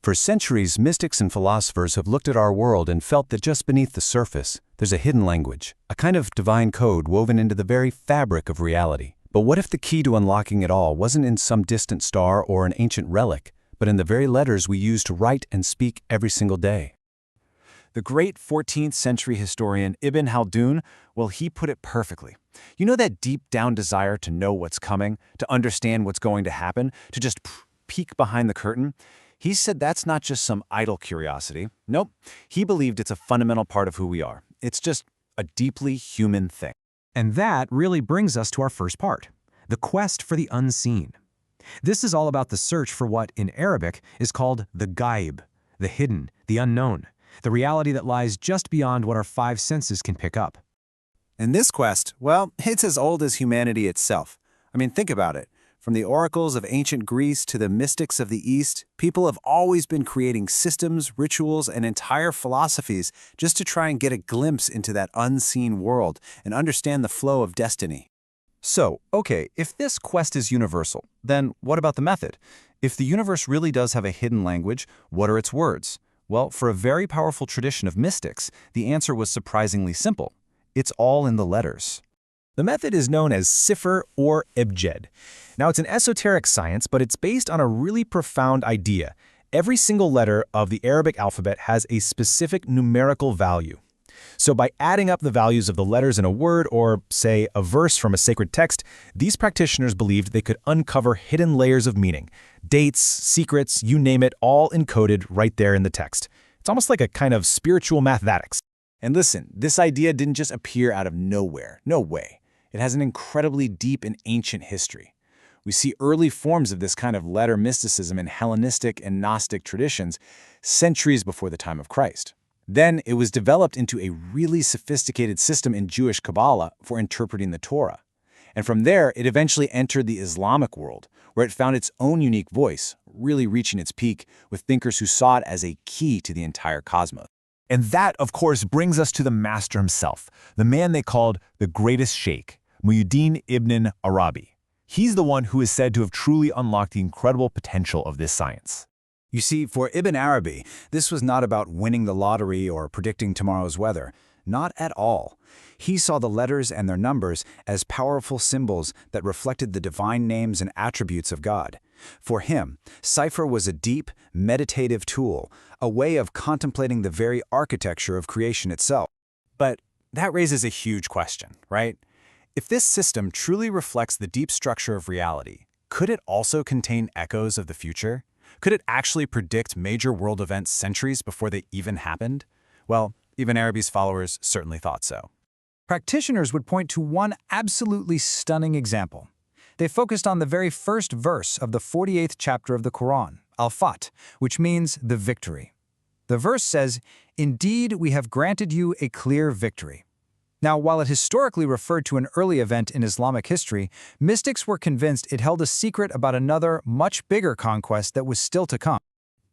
For centuries, mystics and philosophers have looked at our world and felt that just beneath the surface, there's a hidden language, a kind of divine code woven into the very fabric of reality. But what if the key to unlocking it all wasn't in some distant star or an ancient relic, but in the very letters we use to write and speak every single day? The great 14th century historian Ibn Khaldun, well, he put it perfectly. You know that deep-down desire to know what's coming, to understand what's going to happen, to just peek behind the curtain? He said that's not just some idle curiosity. Nope, he believed it's a fundamental part of who we are. It's just a deeply human thing. And that really brings us to our first part, the quest for the unseen. This is all about the search for what, in Arabic, is called the ghaib, the hidden, the unknown, the reality that lies just beyond what our five senses can pick up. And this quest, well, it's as old as humanity itself. I mean, think about it. From the oracles of ancient Greece to the mystics of the East, people have always been creating systems, rituals, and entire philosophies just to try and get a glimpse into that unseen world and understand the flow of destiny. So, okay, if this quest is universal, then what about the method? If the universe really does have a hidden language, what are its words? Well, for a very powerful tradition of mystics, the answer was surprisingly simple. It's all in the letters. The method is known as Cipher or Ebjed. Now, it's an esoteric science, but it's based on a really profound idea. Every single letter of the Arabic alphabet has a specific numerical value. So by adding up the values of the letters in a word or, say, a verse from a sacred text, these practitioners believed they could uncover hidden layers of meaning. Dates, secrets, you name it, all encoded right there in the text. It's almost like a kind of spiritual mathematics. And listen, this idea didn't just appear out of nowhere. No way. It has an incredibly deep and ancient history. We see early forms of this kind of letter mysticism in Hellenistic and Gnostic traditions centuries before the time of Christ. Then it was developed into a really sophisticated system in Jewish Kabbalah for interpreting the Torah. And from there, it eventually entered the Islamic world, where it found its own unique voice, really reaching its peak with thinkers who saw it as a key to the entire cosmos. And that, of course, brings us to the master himself, the man they called the greatest sheikh, Muhyiddin Ibn al Arabi. He's the one who is said to have truly unlocked the incredible potential of this science. You see, for Ibn Arabi, this was not about winning the lottery or predicting tomorrow's weather. Not at all. He saw the letters and their numbers as powerful symbols that reflected the divine names and attributes of God. For him, cipher was a deep, meditative tool, a way of contemplating the very architecture of creation itself. But that raises a huge question, right? If this system truly reflects the deep structure of reality, could it also contain echoes of the future? Could it actually predict major world events centuries before they even happened? Well, Ibn Arabi's followers certainly thought so. Practitioners would point to one absolutely stunning example. They focused on the very first verse of the 48th chapter of the Quran, Al-Fat, which means the victory. The verse says, "Indeed, we have granted you a clear victory." Now, while it historically referred to an early event in Islamic history, mystics were convinced it held a secret about another, much bigger conquest that was still to come.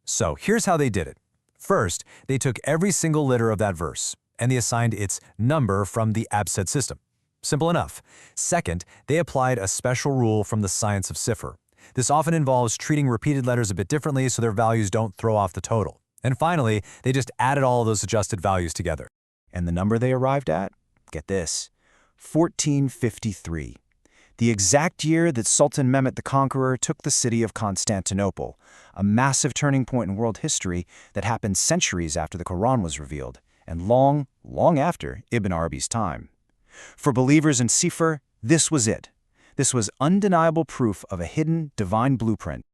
So here's how they did it. First, they took every single letter of that verse, and they assigned its number from the Abcad system. Simple enough. Second, they applied a special rule from the science of cipher. This often involves treating repeated letters a bit differently so their values don't throw off the total. And finally, they just added all of those adjusted values together. And the number they arrived at? Get this, 1453. The exact year that Sultan Mehmet the Conqueror took the city of Constantinople, a massive turning point in world history that happened centuries after the Quran was revealed, and long, long after Ibn Arabi's time. For believers in cipher, this was it. This was undeniable proof of a hidden divine blueprint.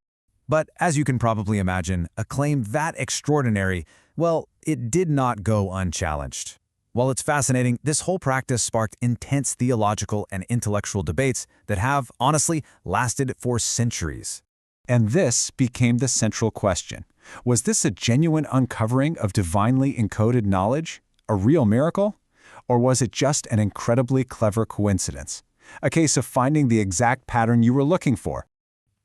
But as you can probably imagine, a claim that extraordinary, well, it did not go unchallenged. While it's fascinating, this whole practice sparked intense theological and intellectual debates that have, honestly, lasted for centuries. And this became the central question. Was this a genuine uncovering of divinely encoded knowledge? A real miracle? Or was it just an incredibly clever coincidence? A case of finding the exact pattern you were looking for?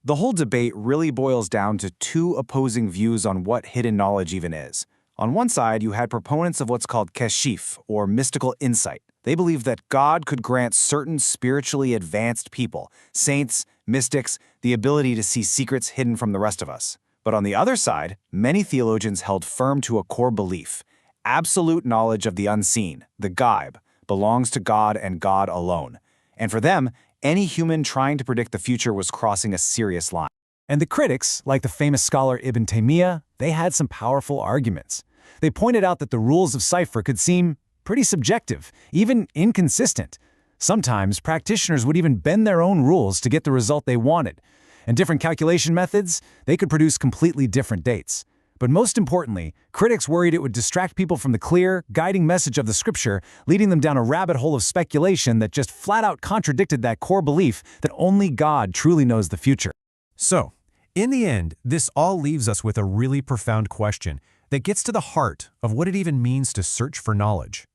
The whole debate really boils down to two opposing views on what hidden knowledge even is. On one side, you had proponents of what's called kashif, or mystical insight. They believed that God could grant certain spiritually advanced people, saints, mystics, the ability to see secrets hidden from the rest of us. But on the other side, many theologians held firm to a core belief. Absolute knowledge of the unseen, the ghaib, belongs to God and God alone. And for them, any human trying to predict the future was crossing a serious line. And the critics, like the famous scholar Ibn Taymiyyah, they had some powerful arguments. They pointed out that the rules of cipher could seem pretty subjective, even inconsistent. Sometimes practitioners would even bend their own rules to get the result they wanted. And different calculation methods, they could produce completely different dates. But most importantly, critics worried it would distract people from the clear, guiding message of the scripture, leading them down a rabbit hole of speculation that just flat out contradicted that core belief that only God truly knows the future. So, in the end, this all leaves us with a really profound question that gets to the heart of what it even means to search for knowledge.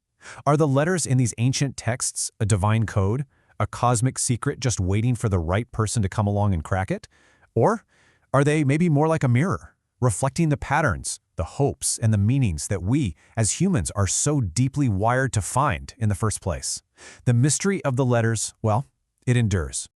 Are the letters in these ancient texts a divine code, a cosmic secret just waiting for the right person to come along and crack it? Or are they maybe more like a mirror, reflecting the patterns, the hopes, and the meanings that we, as humans, are so deeply wired to find in the first place? The mystery of the letters, well, it endures.